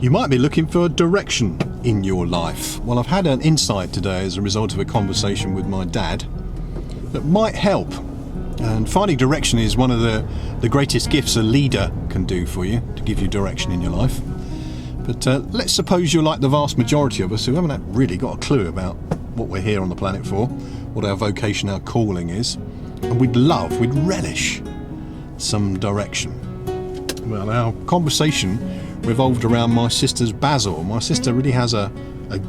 You might be looking for direction in your life. Well, I've had an insight today as a result of a conversation with my dad that might help. And finding direction is one of the greatest gifts a leader can do for you, to give you direction in your life. But let's suppose you're like the vast majority of us who haven't really got a clue about what we're here on the planet for, what our vocation, our calling is, and we'd relish some direction. Well, our conversation revolved around my sister's Basil. My sister really has a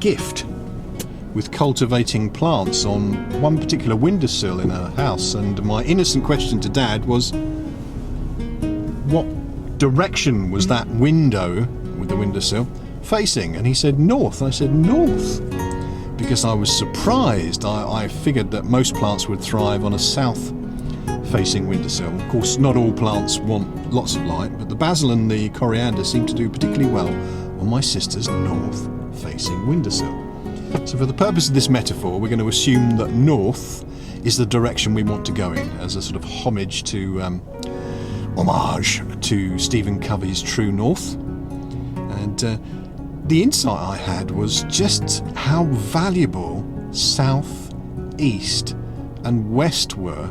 gift with cultivating plants on one particular windowsill in her house, and my innocent question to Dad was, what direction was that window with the windowsill facing? And he said north. I said north because I was surprised. I figured that most plants would thrive on a south facing windowsill. Of course, not all plants want lots of light, but the basil and the coriander seem to do particularly well on my sister's north facing windowsill. So for the purpose of this metaphor, we're going to assume that north is the direction we want to go in, as a sort of homage to Stephen Covey's True North. And the insight I had was just how valuable south, east and west were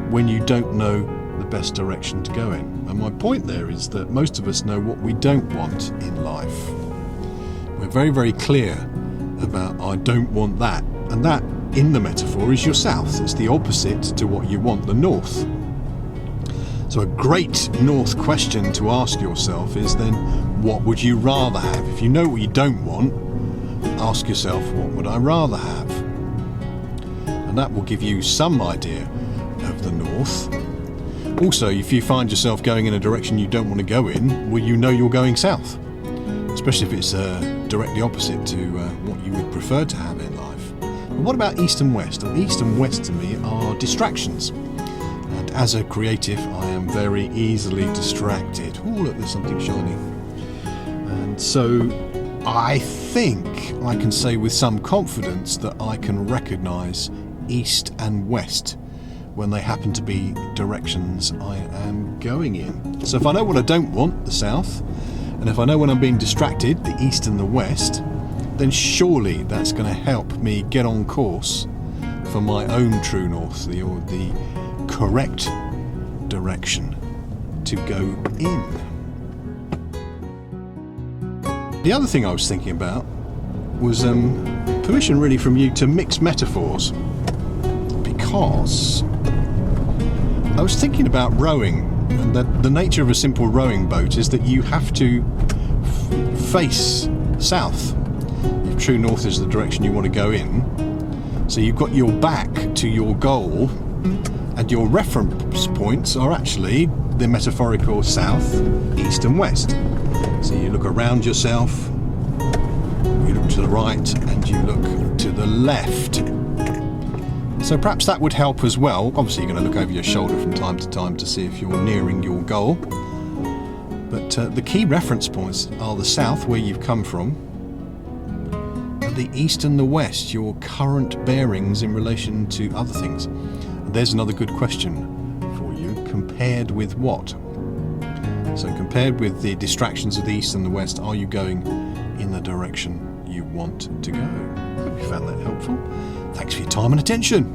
when you don't know the best direction to go in. And my point there is that most of us know what we don't want in life. We're very, very clear about I don't want that. And that, in the metaphor, is your south. It's the opposite to what you want, the north. So a great north question to ask yourself is then, what would you rather have? If you know what you don't want, ask yourself, what would I rather have? And that will give you some idea of the north. Also, if you find yourself going in a direction you don't want to go in, well, you know you're going south, especially if it's directly opposite to what you would prefer to have in life. But what about east and west? Well, east and west to me are distractions, and as a creative I am very easily distracted. Oh, look, there's something shiny. And so I think I can say with some confidence that I can recognise east and west when they happen to be directions I am going in. So if I know what I don't want, the south, and if I know when I'm being distracted, the east and the west, then surely that's going to help me get on course for my own true north, the correct direction to go in. The other thing I was thinking about was permission really from you to mix metaphors, because I was thinking about rowing, and that the nature of a simple rowing boat is that you have to face south. If true north is the direction you want to go in, so you've got your back to your goal, and your reference points are actually the metaphorical south, east and west. So you look around yourself, you look to the right, and you look to the left. So perhaps that would help as well. Obviously you're going to look over your shoulder from time to time to see if you're nearing your goal. But the key reference points are the south, where you've come from, and the east and the west, your current bearings in relation to other things. And there's another good question for you. Compared with what? So compared with the distractions of the east and the west, are you going in the direction you want to go? Hope you found that helpful. Thanks for your time and attention.